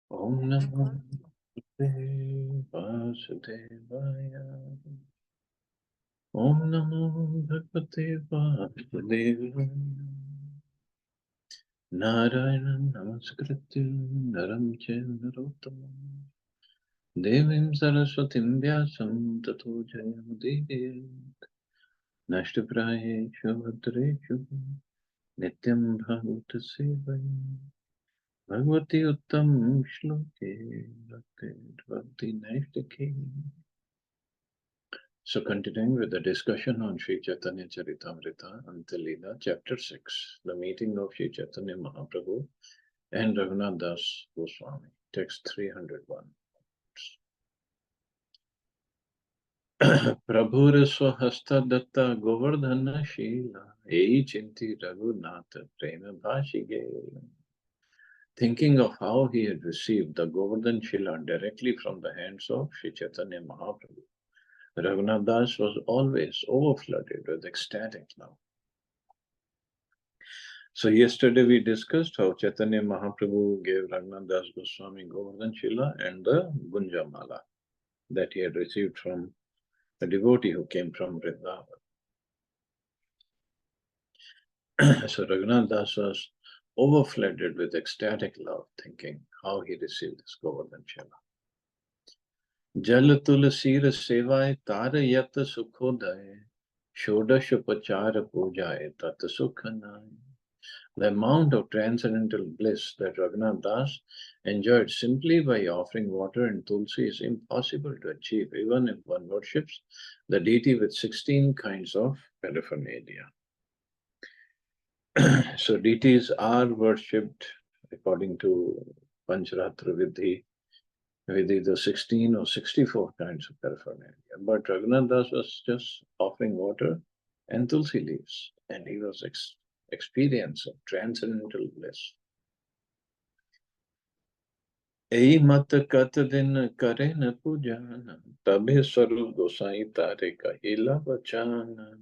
Om Namo Vasudevaya. Om Namo Bhagavate Vasudevaya. Narayana Namaskritya Naram Chaiva Narottamam Devim Saraswatim Vyasam Tato Jayamudiyat Nashtaprayeshu Bhadreshu Nityam Bhagavata Sevaya Bhagavati Uttam Shloke Bhakti Naistaki. So continuing with the discussion on Sri Chaitanya Charitamrita, Antya Lila, Chapter 6, the meeting of Sri Chaitanya Mahaprabhu and Raghunath Das Goswami, text 301. Prabhur Swahasta Datta Govardhana Shila, Ei Chinti Raghunatha Prema Bhashige. Thinking of how he had received the Govardhan Shila directly from the hands of Sri Chaitanya Mahaprabhu, Raghunath Das was always overflooded with ecstatic love. So yesterday we discussed how Chaitanya Mahaprabhu gave Raghunath Das Goswami Govardhan Shila and the Gunja Mala that he had received from a devotee who came from Vrindavan. So Raghunath Das was overflooded with ecstatic love, thinking how he received this Govardhan Shila. Jal tulasir sevaye tara yat sukhodaye shodash upachara pujaye tat sukhanaye. The amount of transcendental bliss that Raghunath Das enjoyed simply by offering water and tulsi is impossible to achieve, even if one worships the deity with 16 kinds of paraphernalia. So deities are worshipped according to Pancharatra Vidhi, the 16 or 64 kinds of paraphernalia. But Raghunath Das was just offering water and tulsi leaves, and he was experiencing transcendental bliss. Ei mat kat din kare na pujana, tabhe swarup gosai tare kahila vachana.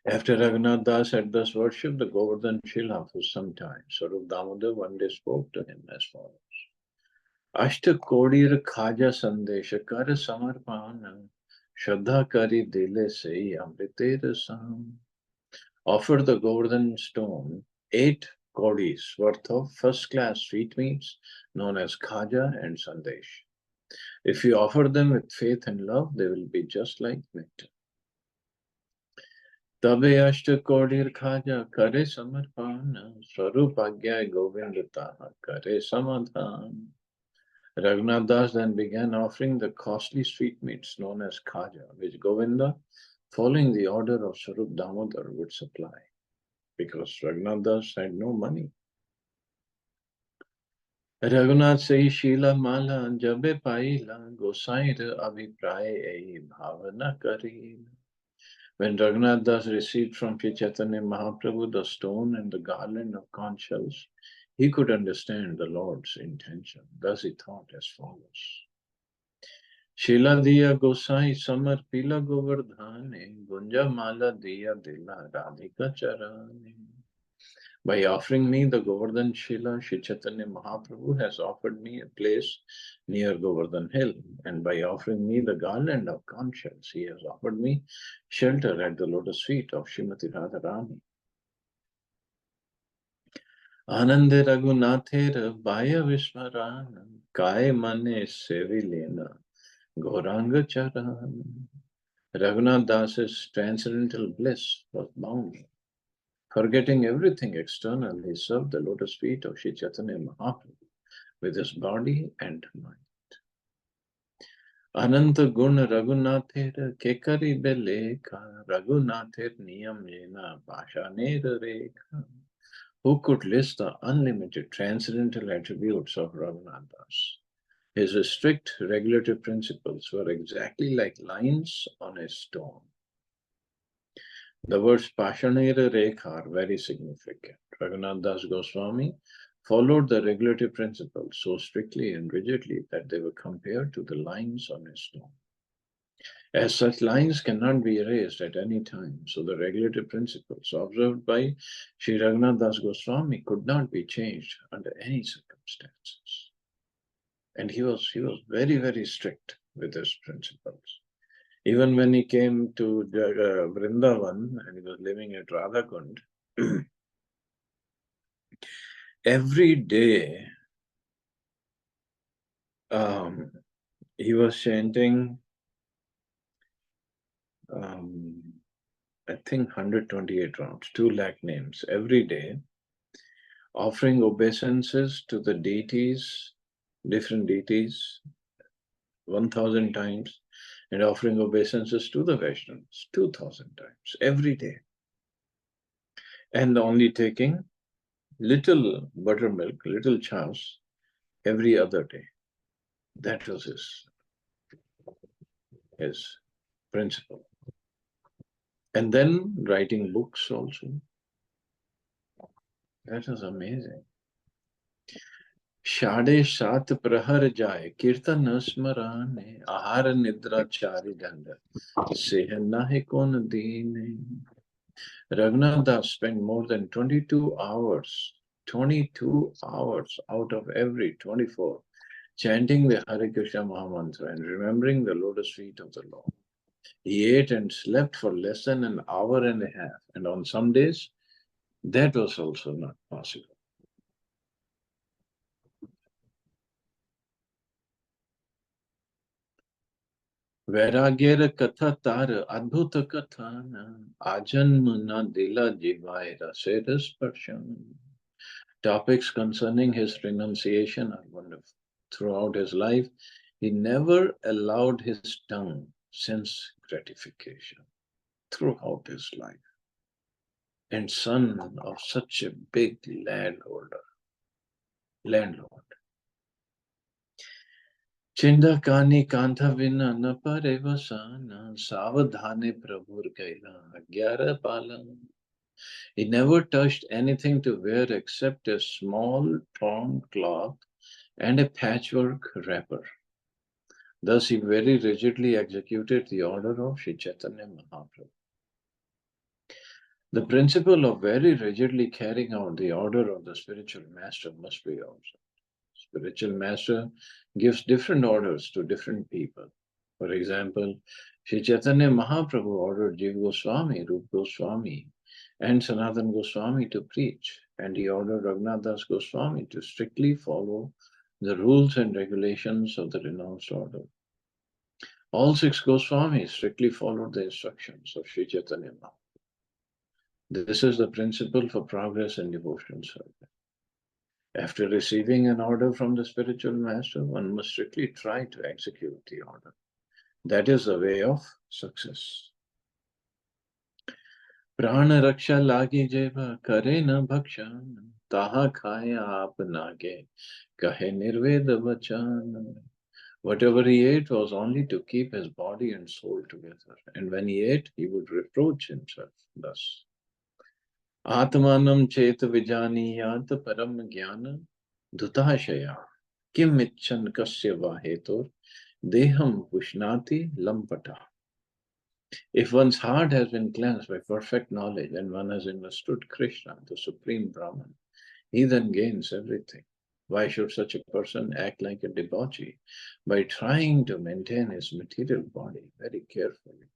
After Raghunath Das had thus worshipped the Govardhan Shila for some time, Swarup Damodar one day spoke to him as follows. Ashta kodir khaja sandesha kar samarpana, shraddha kari dile sei amriter sam. Offer the Govardhan stone 8 kodis worth of first-class sweetmeats known as khaja and sandesh. If you offer them with faith and love, they will be just like nectar. Tabe ashta kodir khaja kare samarpana, swarupagya govindataha kare samadhan. Raghunath Das then began offering the costly sweetmeats known as khaja, which Govinda, following the order of Swarup Damodar, would supply, because Raghunath Das had no money. Raghunath sei Shila Mala Jabe Paila Gosair Abhipraye Ei Bhavana Kari. When Raghunath Das received from Sri Chaitanya Mahaprabhu the stone and the garland of conch shells, he could understand the Lord's intention. Thus he thought as follows. Shila diya Gosai Samar Pila Govardhane Gunja Mala diya Dila Radhika Charane. By offering me the Govardhan Shila, Sri Chaitanya Mahaprabhu has offered me a place near Govardhan Hill, and by offering me the garland of conch shells, he has offered me shelter at the lotus feet of Srimati Radharani. Anande Raghunather Bhaya Vismarana Kai Mane Sevilena Gauranga Charan. Raghunath Das's transcendental bliss was boundless. Forgetting everything external, he served the lotus feet of Sri Chaitanya Mahaprabhu with his body and mind. Ananta Gun Raghunather Kekari Beleka Raghunather Niyam Jena Pashanera Rekha. Who could list the unlimited transcendental attributes of Raghunath Das? His strict regulative principles were exactly like lines on a stone. The words Pashanera Rekha are very significant. Raghunath Das Goswami followed the regulative principles so strictly and rigidly that they were compared to the lines on a stone. As such, lines cannot be erased at any time, so the regulative principles observed by Sri Raghunath Das Goswami could not be changed under any circumstance. circumstances. And he was very, very strict with his principles. Even when he came to Vrindavan and he was living at Radhakund, every day he was chanting, I think 128 rounds, 2 lakh names every day, offering obeisances to the deities, different deities, 1000 times, and offering obeisances to the Vaishnavas 2000 times every day. And only taking little buttermilk, little chance every other day. That was his principle. And then writing books also. That was amazing. साढ़े सात प्रहर जाए कीर्तन स्मराने आहार निद्रा चारि दंड सेह नाहि कौन दीने. Raghunath Das spent more than 22 hours out of every 24 chanting the Hare Krishna Mahamantra and remembering the lotus feet of the Lord. He ate and slept for less than an hour and a half, and on some days that was also not possible. वैराग्यर कथा तार अद्भुत कथान आजन्म न दिला जीवाय रसे स्पर्शन. Topics concerning his renunciation are wonderful. Throughout his life, he never allowed his tongue sense gratification. Throughout his life. And son of such a big landlord. Chinda kani kantha vina na pare vasana savadhane prabhur kaila agyara palan. He never touched anything to wear except a small torn cloth and a patchwork wrapper. Thus, he very rigidly executed the order of Sri Chaitanya Mahaprabhu. The principle of very rigidly carrying out the order of the spiritual master must be observed. Spiritual master gives different orders to different people. For example, Sri Chaitanya Mahaprabhu ordered Jiva Goswami, Rupa Goswami, and Sanatana Goswami to preach, and he ordered Raghunath Das Goswami to strictly follow the rules and regulations of the renounced order. All 6 Goswamis strictly followed the instructions of Sri Chaitanya Mahaprabhu. This is the principle for progress in devotional service. After receiving an order from the spiritual master, one must strictly try to execute the order. That is the way of success. Prana raksha lagi jeva kare na bhakshan taha khaya aap nage kahe nirveda vachan. Whatever he ate was only to keep his body and soul together. And when he ate, he would reproach himself thus. Atmanam chet vijaniyat param jnana dhutashaya kim icchan kasya vahetur deham pushnati lampata. If one's heart has been cleansed by perfect knowledge and one has understood Krishna, the Supreme Brahman, he then gains everything. Why should such a person act like a debauchee by trying to maintain his material body very carefully?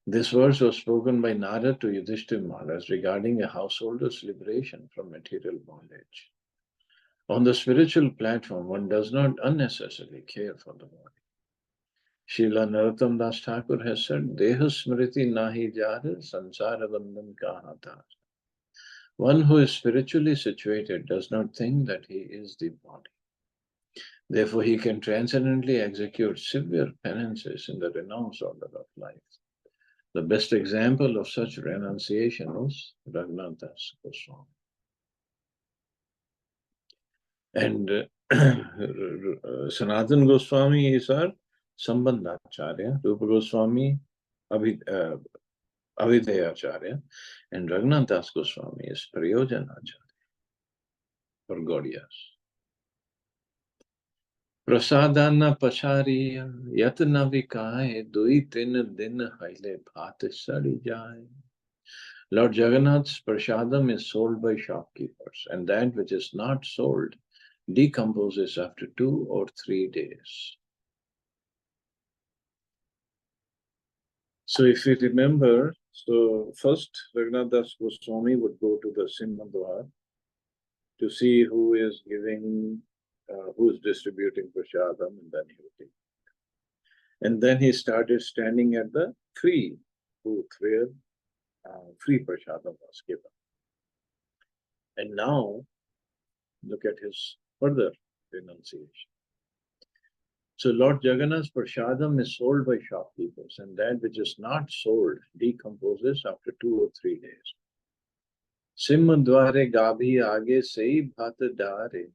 This verse was spoken by Narada to Yudhishthira Maharaj regarding a householder's liberation from material bondage. On the spiritual platform, one does not unnecessarily care for the body. Srila Narottam Das Thakur has said, Deha smriti nahi jar, sansara bandhan kaha tar. One who is spiritually situated does not think that he is the body. Therefore, he can transcendently execute severe penances in the renounced order of life. The best example of such renunciation was Raghunath Das Goswami. And Sanatana Goswami is our Sambandhacharya, Rupa Goswami, Avideyacharya, and Raghunath Das Goswami is Prayojanacharya for Gaudiyas. Prasadana Pachariya Yatna Vikaye Dui Tin Din Haile Bhat Sadi Jai. Lord Jagannath's prasadam is sold by shopkeepers, and that which is not sold decomposes after 2 or 3 days. So if you remember, so first Raghunath Das Goswami would go to the Simhandwar to see who is giving, who's distributing prasadam, and then he would take. And then he started standing at the free booth where free prasadam was given. And now, look at his further renunciation. So Lord Jagannath's prasadam is sold by shopkeepers, and that which is not sold decomposes after 2 or 3 days. Simhandware gabi aage sei bhat dare,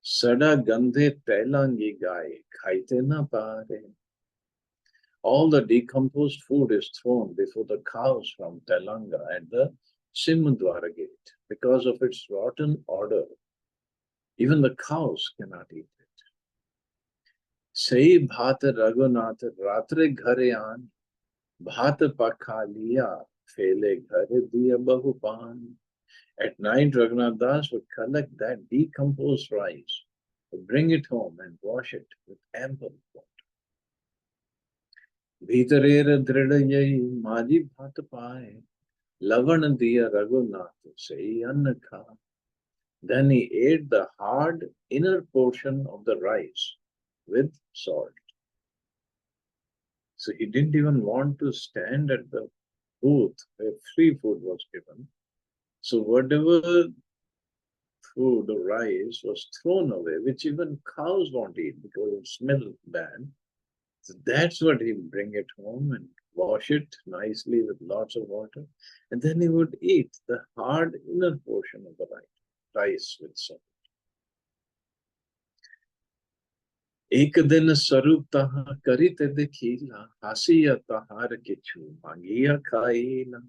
sada gandhe tailangi gaye, khaite na pare. All the decomposed food is thrown before the cows from Telanga at the Simhandwara gate. Because of its rotten odor, even the cows cannot eat it. Sei bhat Raghunath ratre ghare aan, bhat pakha liya, fele ghare diya bahu pan. At night, Raghunath Das would collect that decomposed rice, bring it home and wash it with ample water. भीतरेर दृढ़ यही माझी भात पाए, लवण दिया Raghunath sei anna kha. Then he ate the hard inner portion of the rice with salt. So he didn't even want to stand at the booth where free food was given. So whatever food or rice was thrown away, which even cows won't eat because it smells bad. So that's what he'd bring it home and wash it nicely with lots of water. And then he would eat the hard inner portion of the rice with salt. एक दिन स्वरूप तहा करित देखिला, हासिया तहार किछु मांगिया खाइला.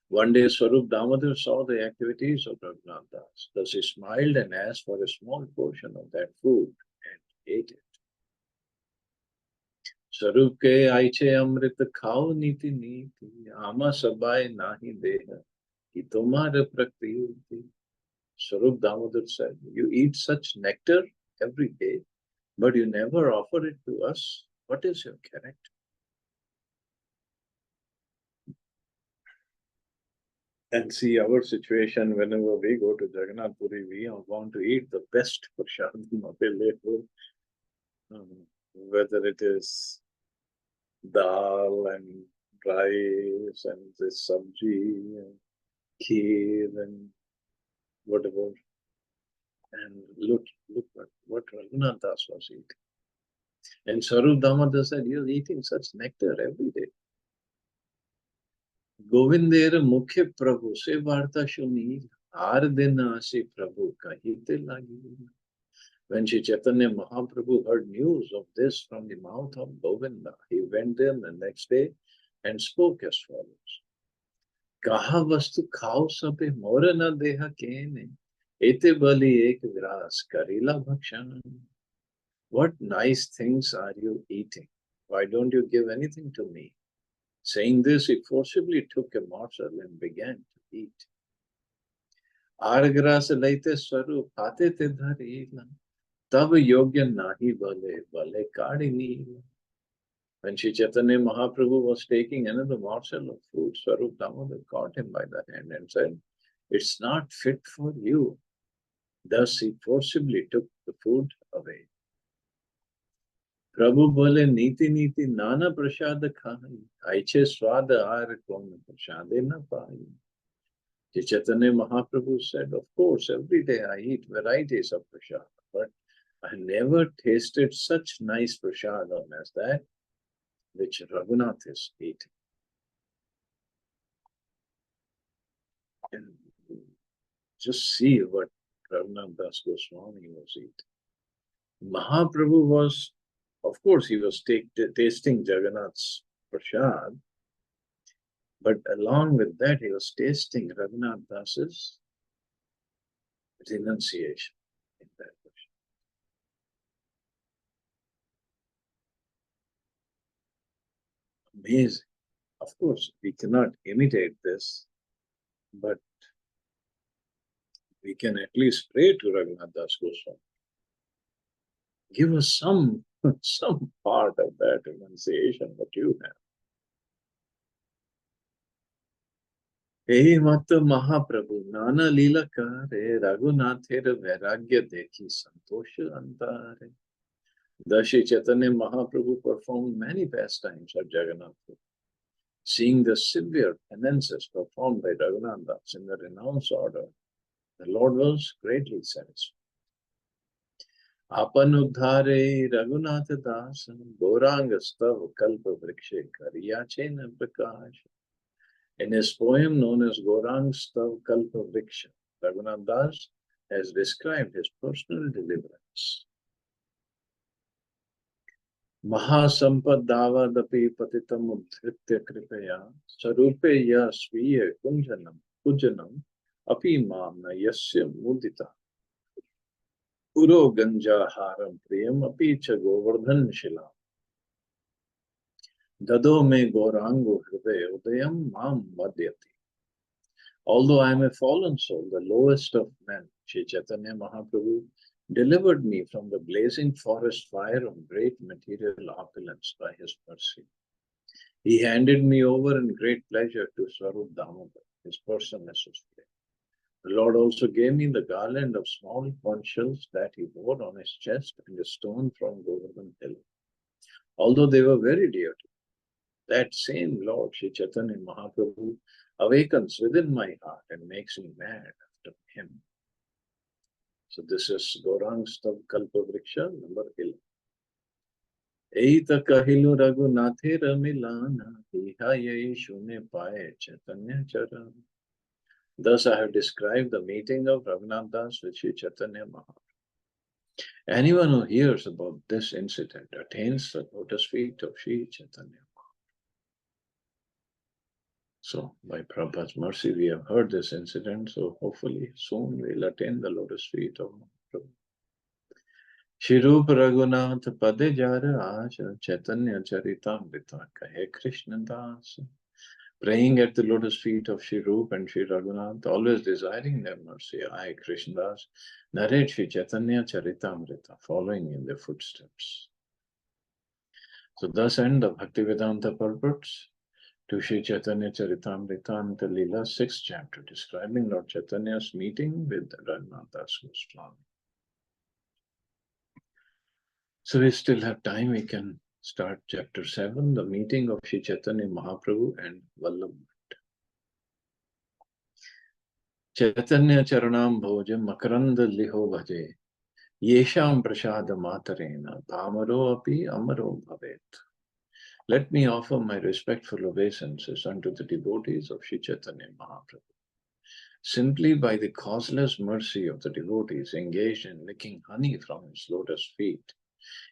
One day Swarup Damodar saw the activities of Raghunath Das. Thus he smiled and asked for a small portion of that food and ate it. Swarup ke aiche amrit khao niti niti, ama sabai nahi deha, ki tomare prakriti. Swarup Damodar said, you eat such nectar every day, but you never offer it to us. What is your character? And see our situation whenever we go to Jagannath Puri, we want to eat the best prasadam available, whether it is dal and rice and this sabji and kheer and whatever. And look what Raghunath Das was eating. And Swarup Damodar said, you're eating such nectar every day. Govinder mukhe prabhu se varta shunil, har din asi prabhu kahite lagi. When Sri Chaitanya Mahaprabhu heard news of this from the mouth of Govinda, he went there the next day and spoke as follows. Kaha vastu khao sabe more na deha kene, ete bali ek viras karila bhakshan. What nice things are you eating? Why don't you give anything to me? Saying this, he forcibly took a morsel and began to eat. Argras laite swarup hate te dharila, tab yogya nahi bale kadi nila. When Sri Chaitanya Mahaprabhu was taking another morsel of food, Swarup Damodar caught him by the hand and said, it's not fit for you. Thus he forcibly took the food away. Prabhu bole niti niti nana prasad khai, aiche swad aar kon prasade na pai. Sri Chaitanya Mahaprabhu said, of course, every day I eat varieties of prasad, but I never tasted such nice prasadam as that which Raghunath is eating. And just see what Raghunath Das Goswami was eating. Mahaprabhu was, of course, he was tasting Jagannath's prasad, but along with that, he was tasting Raghunath Das's renunciation in that prasad. Amazing Of course, we cannot imitate this, but we can at least pray to Raghunath Das Goswami. Give us some part of that enunciation that you have. हे मत महाप्रभु नाना लीला करे रघुनाथेर वैराग्य देखी संतोष अंतारे. Dashi Chaitanya Mahaprabhu performed many pastimes at Jagannath. Seeing the severe penances performed by Raghunath Das in the renounced order, the Lord was greatly satisfied. Apan uddhare Raghunath Das Gaurang Stav Kalpa Vrikshe Kariyachena Prakash. In his poem known as Gaurang Stav Kalpa Vriksha, Raghunath Das has described his personal deliverance. Mahasampadavadapi patitam uddhritya kripaya sarupe ya sviya kujanam api mamna yasya mudita uro ganjaharam priyam api cha govardhan shilam dado me gaurango hriday udayam mam vadyati. Although I am a fallen soul, the lowest of men, Sri Chaitanya Mahaprabhu delivered me from the blazing forest fire of great material opulence by his mercy. He handed me over in great pleasure to Swarup Damodar, his personal associate. The Lord also gave me the garland of small conch shells that he wore on his chest and a stone from Govardhan Hill. Although they were very dear to me, that same Lord, Sri Chaitanya Mahaprabhu, awakens within my heart and makes me mad after him. So this is Gaurang Stav Kalpa Vriksha number 11. Eita kahilu Raghunathe Ramilana Iha Yai Shune Paye Chaitanya Charan. Thus I have described the meeting of Raghunath Das with Sri Chaitanya Mahaprabhu. Anyone who hears about this incident attains the lotus feet of Sri Chaitanya Mahaprabhu. So, by Prabhupada's mercy, we have heard this incident, so hopefully soon we'll attain the lotus feet of Mahaprabhu. Shirup Raghunath Pade Jara Acha Chaitanya Charitamrita Kahe Krishna Das. Praying at the lotus feet of Sri Rup and Sri Raghunath, always desiring their mercy, I, Krishnadas, narrate Sri Chaitanya Charitamrita, following in their footsteps. So thus end the Bhaktivedanta purports to Sri Chaitanya Charitamrita Antya Lila, 6th chapter, describing Lord Chaitanya's meeting with Raghunath Das Goswami. So we still have time, we can start chapter 7, the meeting of Sri Chaitanya Mahaprabhu and Vallabh. Chaitanya Charanam Bhoja Makaranda Liho Bhaje Yesham Prasada Matarena Pamaro Api Amaro Bhavet. Let me offer my respectful obeisances unto the devotees of Sri Chaitanya Mahaprabhu. Simply by the causeless mercy of the devotees engaged in licking honey from his lotus feet,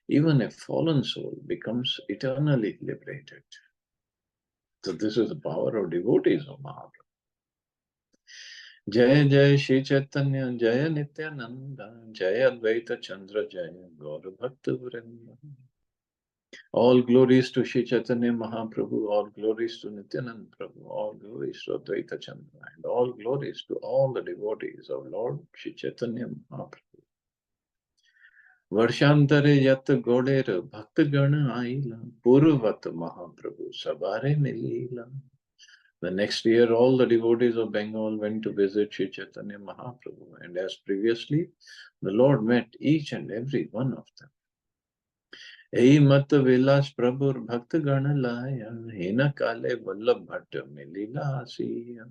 even a fallen soul becomes eternally liberated. So this is the power of devotees of Mahaprabhu. Jaya Jaya Shri Chaitanya Jaya Nityananda Jaya Advaita Chandra Jaya Gaura Bhakta Vrinda. All glories to Shri Chaitanya Mahaprabhu, all glories to Nityananda Prabhu, all glories to Advaita Chandra, and all glories to all the devotees of Lord Shri Chaitanya Mahaprabhu. Varshantare Yat Goder Bhakta Gana Aila Purvat Mahaprabhu Sabare Milila. The next year, all the devotees of Bengal went to visit Sri Chaitanya Mahaprabhu, and as previously, the Lord met each and every one of them. Ei mat vilas prabhur bhakta gana laya, hena kale vallabh bhatta milila asiya.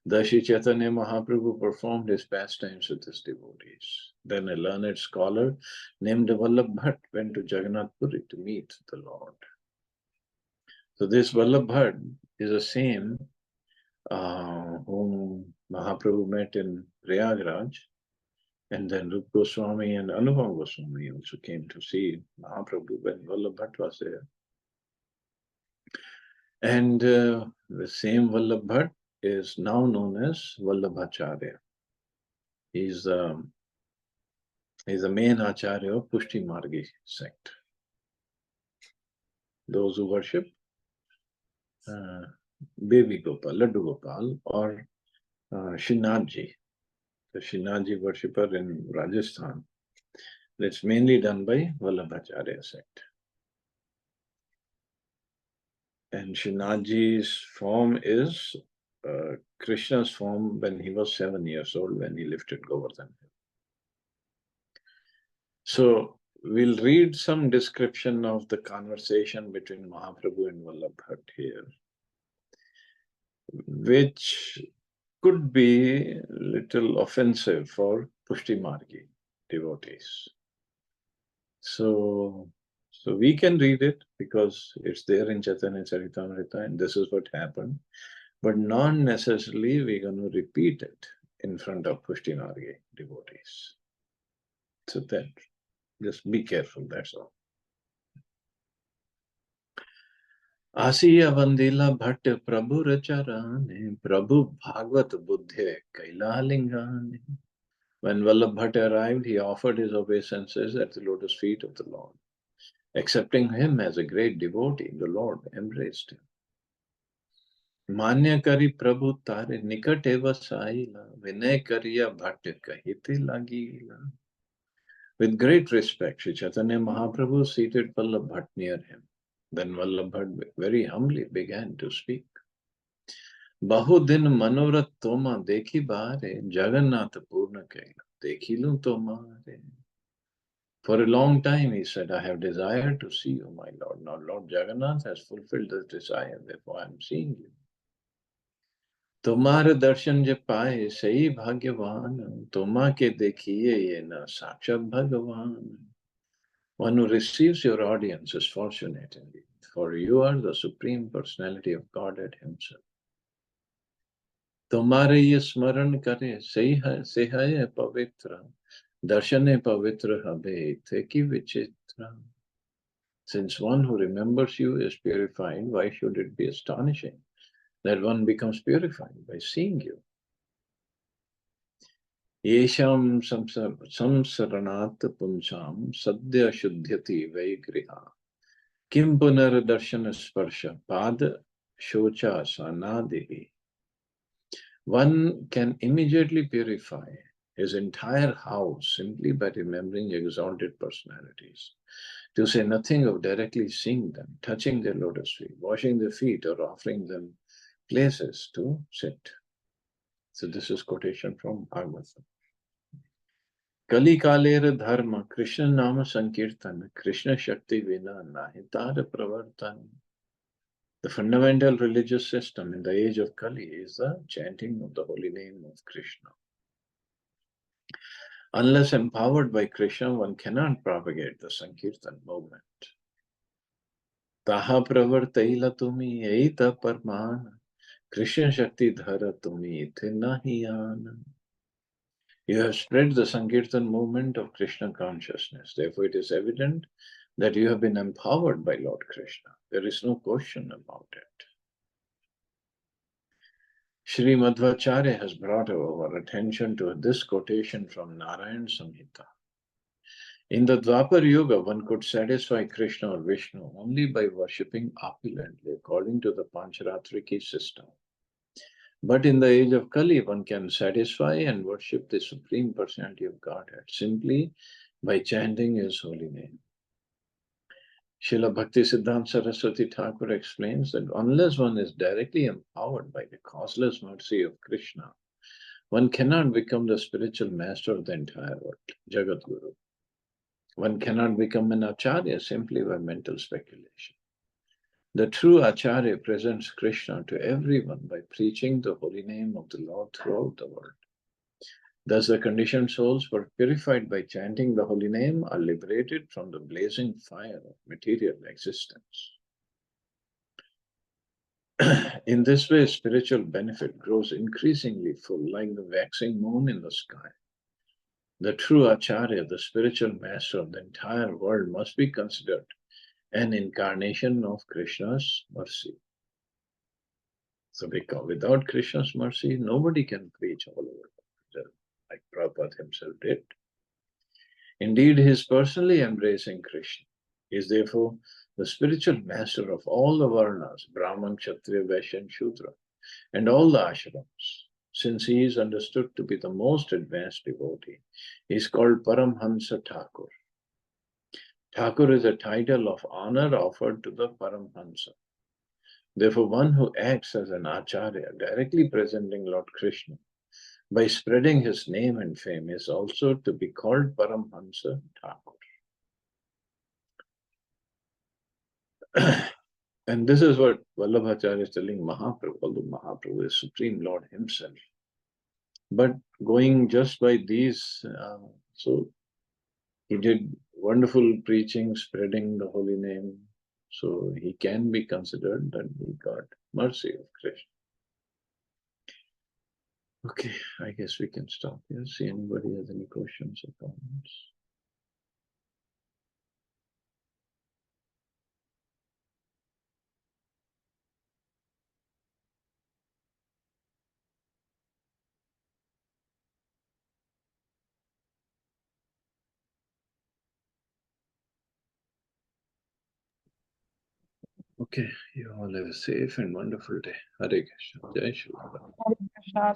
Thus Sri Chaitanya Mahaprabhu performed his pastimes with his devotees. Then a learned scholar named Vallabh Bhatt went to Jagannath Puri to meet the Lord. So this Vallabh Bhatt is the same whom Mahaprabhu met in Prayagraj, and then Rup Goswami and Anupam Goswami also came to see Mahaprabhu when Vallabh Bhatt was there. And the same Vallabh Bhatt is now known as Vallabhacharya. He's the main Acharya of Pushti Margi sect. Those who worship baby Gopal, Laddu Gopal, or Srinathji, the Srinathji worshipper in Rajasthan. That's mainly done by Vallabhacharya sect. And Srinathji's form is Krishna's form when he was 7 years old, when he lifted Govardhan. So we'll read some description of the conversation between Mahaprabhu and Vallabh here, which could be a little offensive for Pushti Margi devotees. So we can read it because it's there in Chaitanya Charitamrita and this is what happened. But not necessarily we're going to repeat it in front of Pushti Margi devotees. So that, just be careful, that's all. आसिया वंदिला भट्ट प्रभु रचराने प्रभु भागवत बुद्धे कैलालिंगाने. When Vallabh Bhatt arrived, he offered his obeisances at the lotus feet of the Lord. Accepting him as a great devotee, the Lord embraced him. मान्य करी प्रभु तारे निकट वसाइला विनय करिया भट्ट कहिते लगीला. With great respect, Sri Chaitanya Mahaprabhu seated Vallabh Bhatt near him. Then Vallabh Bhatt very humbly began to speak. बहुदिन मनोरथ तोमा देखी बारे जगन्नाथ पूर्ण कैला देखी लूं तोमारे. For a long time he said, I have desired to see you, my Lord. Now Lord Jagannath has fulfilled this desire, therefore I am seeing you. तुम्हारे दर्शन जे पाए सही भाग्यवान तुम्हा के देखिए ये न साक्षात भगवान. One who receives your audience is fortunate indeed, for you are the Supreme Personality of Godhead Himself. तुम्हारे ये स्मरण करे से है पवित्र दर्शने पवित्र हबे थे कि विचित्र. Since one who remembers you is purified, why should it be astonishing that one becomes purified by seeing you? येषां संसरणात् पुंसां सद्य शुद्ध्यति वै गृहा किं पुनर्दर्शन स्पर्श पाद शोचा सनादिः. One can immediately purify his entire house simply by remembering exalted personalities, to say nothing of directly seeing them, touching their lotus feet, washing their feet, or offering them places to sit. So this is quotation from Bhagavatam. Kali kaler dharma Krishna nama sankirtan Krishna shakti vina nahitar pravartan. The fundamental religious system in the age of Kali is the chanting of the holy name of Krishna. Unless empowered by Krishna, one cannot propagate the Sankirtan movement. Taha pravartaila tumi eita parmana Krishna shakti dhara tumi ite nahiyana. You have spread the Sankirtan movement of Krishna consciousness. Therefore, it is evident that you have been empowered by Lord Krishna. There is no question about it. Sri Madhvacharya has brought our attention to this quotation from Narayan Samhita. In the Dwapar Yuga, one could satisfy Krishna or Vishnu only by worshipping opulently according to the Pancharatriki system. But in the age of Kali, one can satisfy and worship the Supreme Personality of Godhead simply by chanting His holy name. Srila Bhakti Siddhanta Saraswati Thakur explains that unless one is directly empowered by the causeless mercy of Krishna, one cannot become the spiritual master of the entire world, Jagat Guru. One cannot become an Acharya simply by mental speculation. The true Acharya presents Krishna to everyone by preaching the holy name of the Lord throughout the world. Thus, the conditioned souls were purified by chanting the holy name are liberated from the blazing fire of material existence. In this way, spiritual benefit grows increasingly full, like the waxing moon in the sky. The true Acharya, the spiritual master of the entire world, must be considered an incarnation of Krishna's mercy. So because without Krishna's mercy, nobody can preach all over the world, like Prabhupada himself did. Indeed, he is personally embracing Krishna. He is therefore the spiritual master of all the Varnas, Brahman, Kshatriya, Vaishya, and Shudra, and all the ashrams. Since he is understood to be the most advanced devotee, he is called Paramhansa Thakur. Thakur is a title of honor offered to the Paramhansa. Therefore, one who acts as an acharya, directly presenting Lord Krishna, by spreading his name and fame, is also to be called Paramhansa Thakur. And this is what Vallabhacharya is telling Mahaprabhu, although Mahaprabhu is Supreme Lord himself. But going just by these, so he did wonderful preaching, spreading the holy name. So he can be considered that he got mercy of Krishna. Okay, I guess we can stop here. See anybody has any questions or comments? Okay, you all have a safe and wonderful day. Hare Krishna. Jai Shri Ram. Hare Krishna.